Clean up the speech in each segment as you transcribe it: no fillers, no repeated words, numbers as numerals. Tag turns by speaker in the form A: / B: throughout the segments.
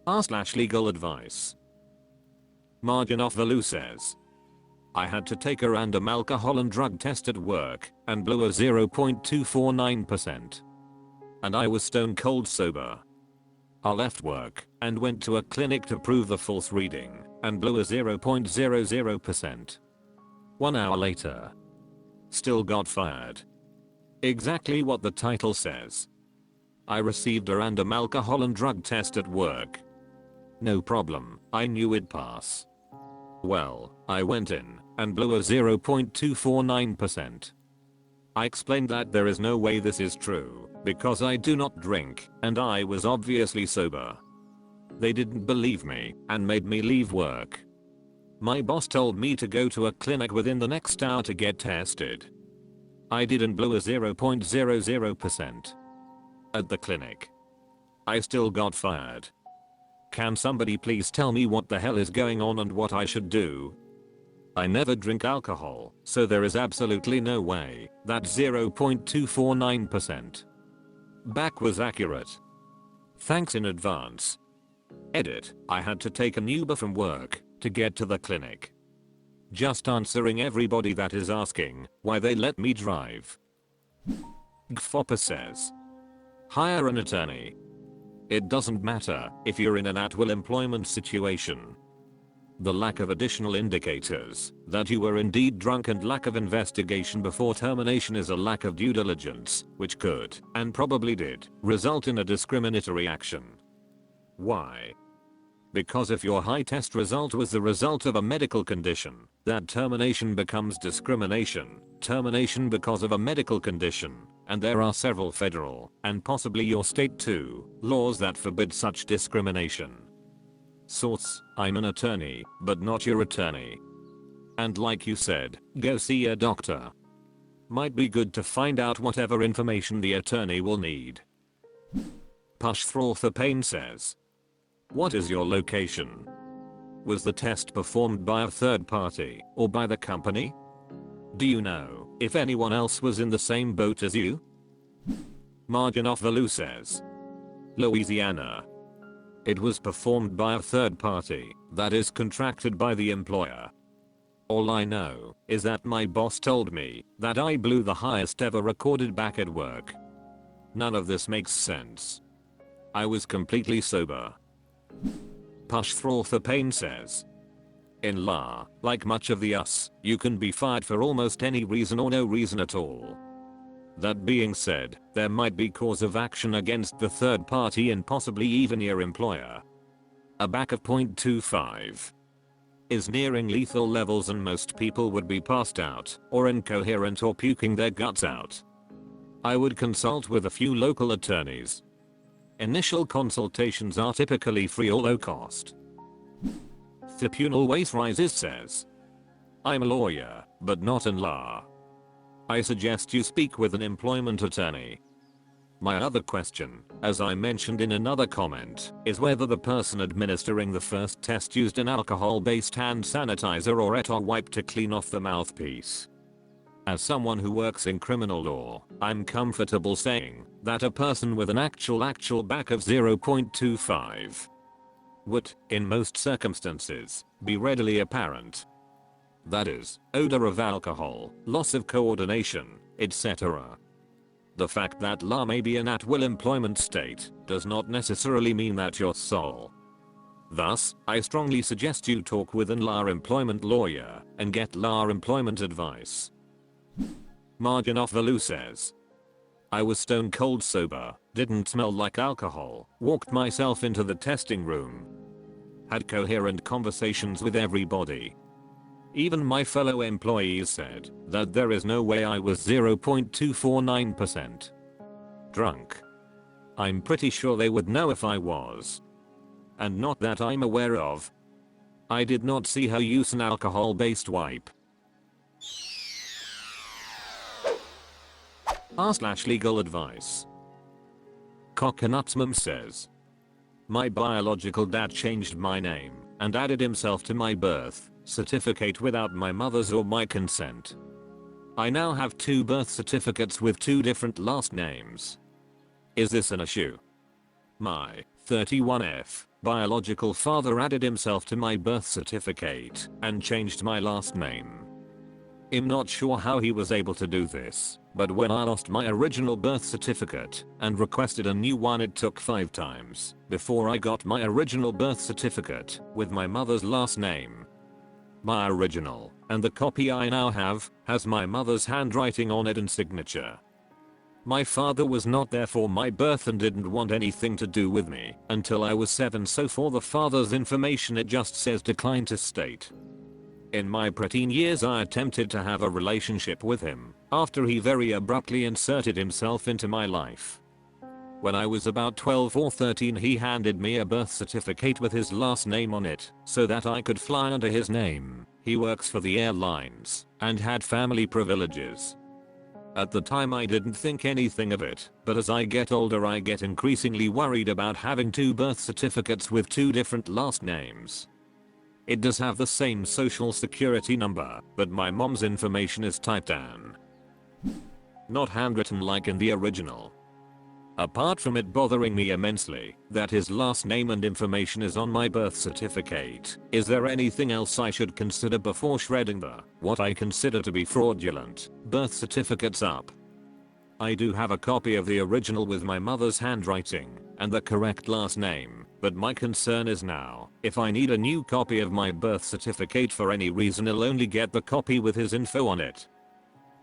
A: r/legal advice. Margin of value says, I had to take a random alcohol and drug test at work and blew a 0.249%. And I was stone cold sober. I left work and went to a clinic to prove the false reading and blew a 0.00%. 1 hour later. Still got fired. Exactly what the title says. I received a random alcohol and drug test at work. No problem, I knew it'd pass. Well, I went in and blew a 0.249%. I explained that there is no way this is true because I do not drink and I was obviously sober. They didn't believe me and made me leave work. My boss told me to go to a clinic within the next hour to get tested. I didn't blow a 0.00% at the clinic. I still got fired. Can somebody please tell me what the hell is going on and what I should do? I never drink alcohol, so there is absolutely no way that 0.249% back was accurate. Thanks in advance. Edit, I had to take an Uber from work to get to the clinic. Just answering everybody that is asking why they let me drive. Gfopper says, hire an attorney. It doesn't matter if you're in an at-will employment situation. The lack of additional indicators that you were indeed drunk and lack of investigation before termination is a lack of due diligence, which could, and probably did, result in a discriminatory action. Why? Because if your high test result was the result of a medical condition, that termination becomes discrimination, termination because of a medical condition, and there are several federal, and possibly your state too, laws that forbid such discrimination. Source, I'm an attorney, but not your attorney. And like you said, go see a doctor. Might be good to find out whatever information the attorney will need. Push through the pain says, what is your location? Was the test performed by a third party or by the company? Do you know if anyone else was in the same boat as you? Margin of value says, Louisiana. It was performed by a third party that is contracted by the employer. All I know is that my boss told me that I blew the highest ever recorded back at work. None of this makes sense. I was completely sober. Push through the pain says, in law, like much of the US, you can be fired for almost any reason or no reason at all. That being said, there might be cause of action against the third party and possibly even your employer. A back of 0.25 is nearing lethal levels and most people would be passed out, or incoherent or puking their guts out. I would consult with a few local attorneys. Initial consultations are typically free or low cost. Tribunal always rises says, I'm a lawyer, but not in law. I suggest you speak with an employment attorney. My other question, as I mentioned in another comment, is whether the person administering the first test used an alcohol-based hand sanitizer or et al. Wipe to clean off the mouthpiece. As someone who works in criminal law, I'm comfortable saying that a person with an actual back of 0.25 would, in most circumstances, be readily apparent. That is, odor of alcohol, loss of coordination, etc. The fact that law may be an at-will employment state does not necessarily mean that you're sole. Thus, I strongly suggest you talk with an law employment lawyer and get law employment advice. Margin of value says, I was stone cold sober, didn't smell like alcohol, walked myself into the testing room. Had coherent conversations with everybody. Even my fellow employees said that there is no way I was 0.249% drunk. I'm pretty sure they would know if I was. And not that I'm aware of. I did not see her use an alcohol-based wipe. r/legal advice. Coconutsmum says, my biological dad changed my name and added himself to my birth certificate without my mother's or my consent. I now have 2 birth certificates with 2 different last names. Is this an issue? My 31F, biological father added himself to my birth certificate and changed my last name. I'm not sure how he was able to do this, but when I lost my original birth certificate and requested a new one, it took 5 times before I got my original birth certificate with my mother's last name. My original, and the copy I now have, has my mother's handwriting on it and signature. My father was not there for my birth and didn't want anything to do with me until I was 7, so for the father's information it just says decline to state. In my preteen years I attempted to have a relationship with him after he very abruptly inserted himself into my life. When I was about 12 or 13 he handed me a birth certificate with his last name on it so that I could fly under his name. He works for the airlines and had family privileges. At the time I didn't think anything of it, but as I get older I get increasingly worried about having 2 birth certificates with 2 different last names. It does have the same social security number, but my mom's information is typed down, not handwritten like in the original. Apart from it bothering me immensely that his last name and information is on my birth certificate, is there anything else I should consider before shredding what I consider to be fraudulent birth certificates up? I do have a copy of the original with my mother's handwriting and the correct last name, but my concern is now, if I need a new copy of my birth certificate for any reason, I'll only get the copy with his info on it.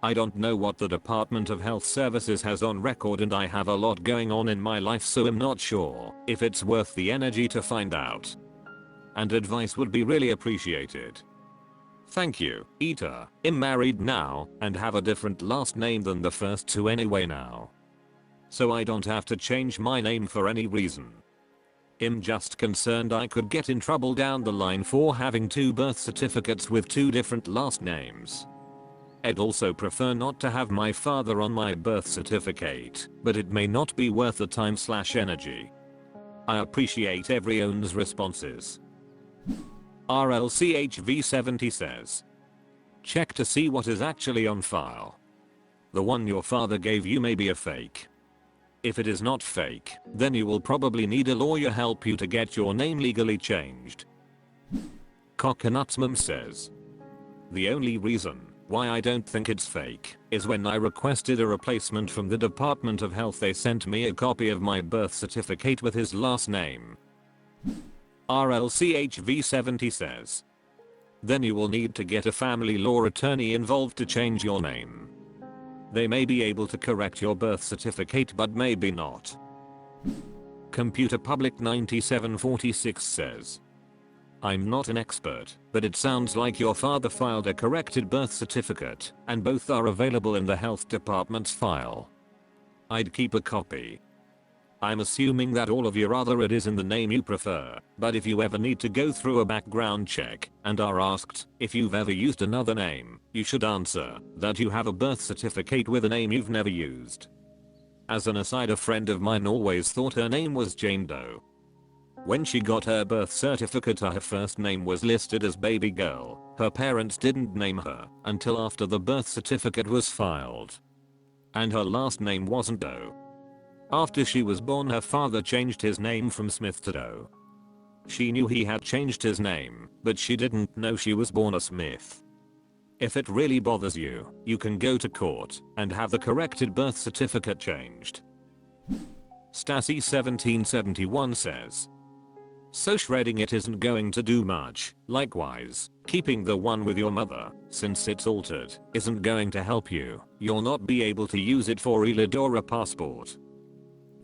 A: I don't know what the Department of Health Services has on record and I have a lot going on in my life, so I'm not sure if it's worth the energy to find out. And advice would be really appreciated. Thank you, Eater. I'm married now and have a different last name than the first 2 anyway now, so I don't have to change my name for any reason. I'm just concerned I could get in trouble down the line for having 2 birth certificates with 2 different last names. I'd also prefer not to have my father on my birth certificate, but it may not be worth the time/energy. I appreciate everyone's responses. RLCHV70 says, check to see what is actually on file. The one your father gave you may be a fake. If it is not fake, then you will probably need a lawyer help you to get your name legally changed. Coconutsmum says, the only reason why I don't think it's fake is when I requested a replacement from the Department of Health, they sent me a copy of my birth certificate with his last name. RLCHV70 says, then you will need to get a family law attorney involved to change your name. They may be able to correct your birth certificate but maybe not. Computer Public 9746 says, I'm not an expert, but it sounds like your father filed a corrected birth certificate, and both are available in the health department's file. I'd keep a copy. I'm assuming that all of your other it is in the name you prefer, but if you ever need to go through a background check and are asked if you've ever used another name, you should answer that you have a birth certificate with a name you've never used. As an aside, a friend of mine always thought her name was Jane Doe. When she got her birth certificate, her first name was listed as Baby Girl. Her parents didn't name her until after the birth certificate was filed. And her last name wasn't Doe. After she was born, her father changed his name from Smith to Doe. She knew he had changed his name, but she didn't know she was born a Smith. If it really bothers you, you can go to court and have the corrected birth certificate changed. Stassi 1771 says, so shredding it isn't going to do much. Likewise, keeping the one with your mother, since it's altered, isn't going to help you. You'll not be able to use it for ELID or a passport.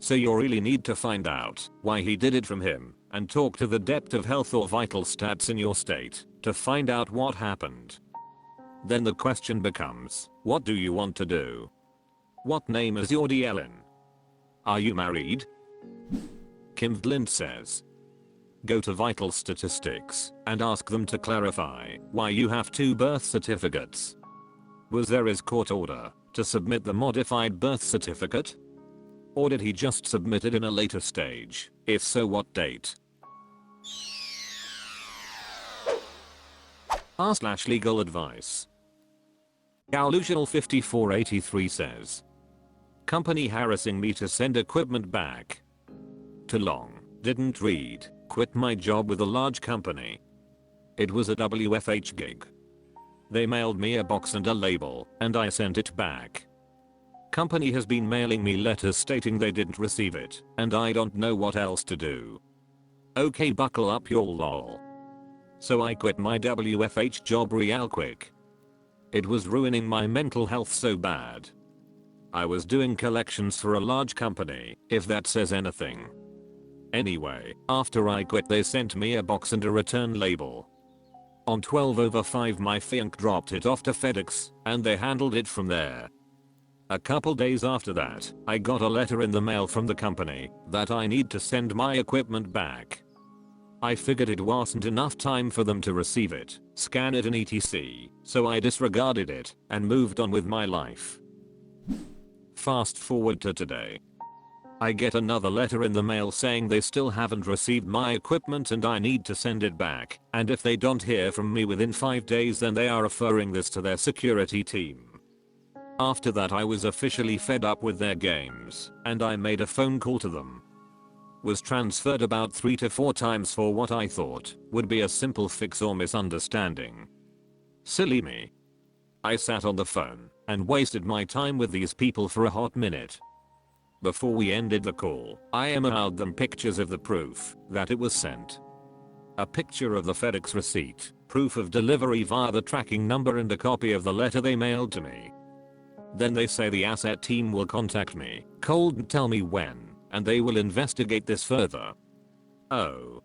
A: So you really need to find out why he did it from him and talk to the Depth of Health or Vital Stats in your state to find out what happened. Then the question becomes, what do you want to do? What name is your DL in? Are you married? Kim Vlind says, go to Vital Statistics and ask them to clarify why you have 2 birth certificates. Was there his court order to submit the modified birth certificate? Or did he just submit it in a later stage? If so, what date? r/legal advice. Galusional5483 says, company harassing me to send equipment back. Too long. Didn't read, quit my job with a large company. It was a WFH gig. They mailed me a box and a label, and I sent it back. Company has been mailing me letters stating they didn't receive it, and I don't know what else to do. Okay, buckle up y'all lol. So I quit my WFH job real quick. It was ruining my mental health so bad. I was doing collections for a large company, if that says anything. Anyway, after I quit they sent me a box and a return label. On 12/5 my fianc dropped it off to FedEx, and they handled it from there. A couple days after that, I got a letter in the mail from the company that I need to send my equipment back. I figured it wasn't enough time for them to receive it, scan it and etc, so I disregarded it and moved on with my life. Fast forward to today. I get another letter in the mail saying they still haven't received my equipment and I need to send it back, and if they don't hear from me within 5 days then they are referring this to their security team. After that I was officially fed up with their games, and I made a phone call to them. Was transferred about 3 to 4 times for what I thought would be a simple fix or misunderstanding. Silly me. I sat on the phone and wasted my time with these people for a hot minute. Before we ended the call, I emailed them pictures of the proof that it was sent. A picture of the FedEx receipt, proof of delivery via the tracking number and a copy of the letter they mailed to me. Then they say the asset team will contact me, cold and tell me when, and they will investigate this further. Oh.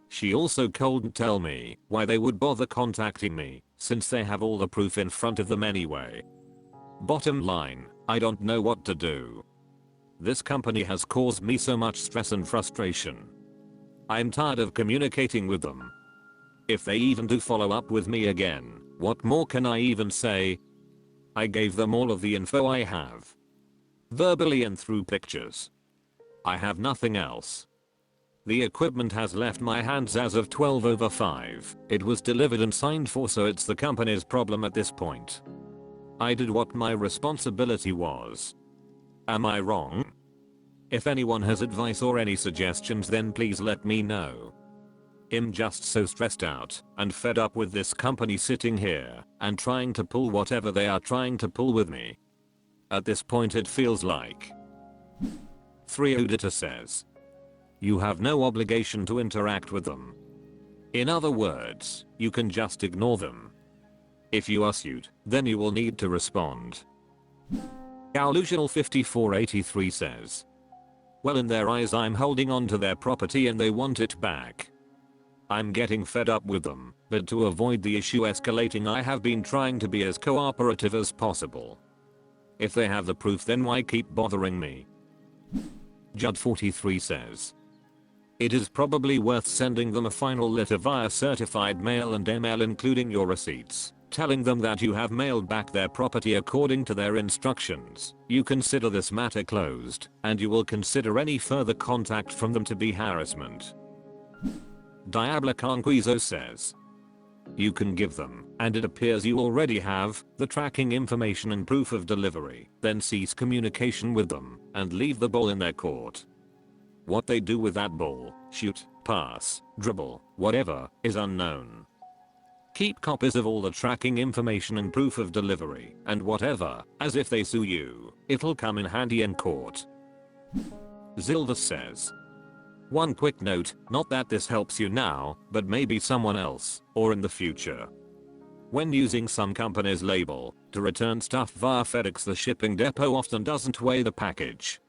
A: She also cold and tell me why they would bother contacting me, since they have all the proof in front of them anyway. Bottom line, I don't know what to do. This company has caused me so much stress and frustration. I'm tired of communicating with them. If they even do follow up with me again, what more can I even say? I gave them all of the info I have. Verbally and through pictures. I have nothing else. The equipment has left my hands as of 12/5. It was delivered and signed for, so it's the company's problem at this point. I did what my responsibility was. Am I wrong? If anyone has advice or any suggestions then please let me know. I'm just so stressed out and fed up with this company sitting here and trying to pull whatever they are trying to pull with me. At this point it feels like. 3 Auditor says. You have no obligation to interact with them. In other words, you can just ignore them. If you are sued, then you will need to respond. Illusional 5483 says. Well, in their eyes I'm holding on to their property and they want it back. I'm getting fed up with them, but to avoid the issue escalating I have been trying to be as cooperative as possible. If they have the proof then why keep bothering me? Judd43 says. It is probably worth sending them a final letter via certified mail and email including your receipts, telling them that you have mailed back their property according to their instructions. You consider this matter closed, and you will consider any further contact from them to be harassment. Diablo Conquizo says. You can give them, and it appears you already have, the tracking information and proof of delivery, then cease communication with them, and leave the ball in their court. What they do with that ball, shoot, pass, dribble, whatever, is unknown. Keep copies of all the tracking information and proof of delivery, and whatever, as if they sue you, it'll come in handy in court. Zilda says. One quick note, not that this helps you now, but maybe someone else, or in the future. When using some company's label to return stuff via FedEx, the shipping depot often doesn't weigh the package.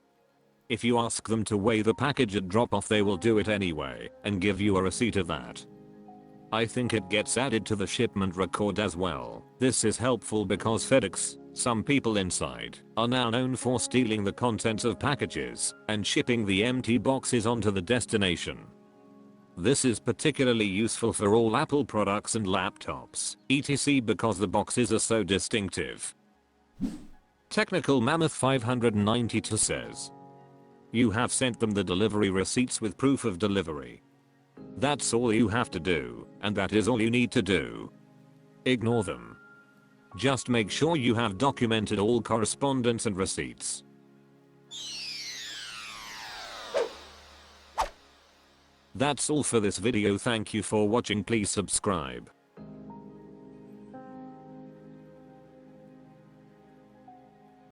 A: If you ask them to weigh the package at drop-off they will do it anyway and give you a receipt of that. I think it gets added to the shipment record as well. This is helpful because FedEx, some people inside, are now known for stealing the contents of packages and shipping the empty boxes onto the destination. This is particularly useful for all Apple products and laptops, etc, because the boxes are so distinctive. Technical Mammoth 592 says. You have sent them the delivery receipts with proof of delivery. That's all you have to do, and that is all you need to do. Ignore them. Just make sure you have documented all correspondence and receipts. That's all for this video. Thank you for watching. Please subscribe.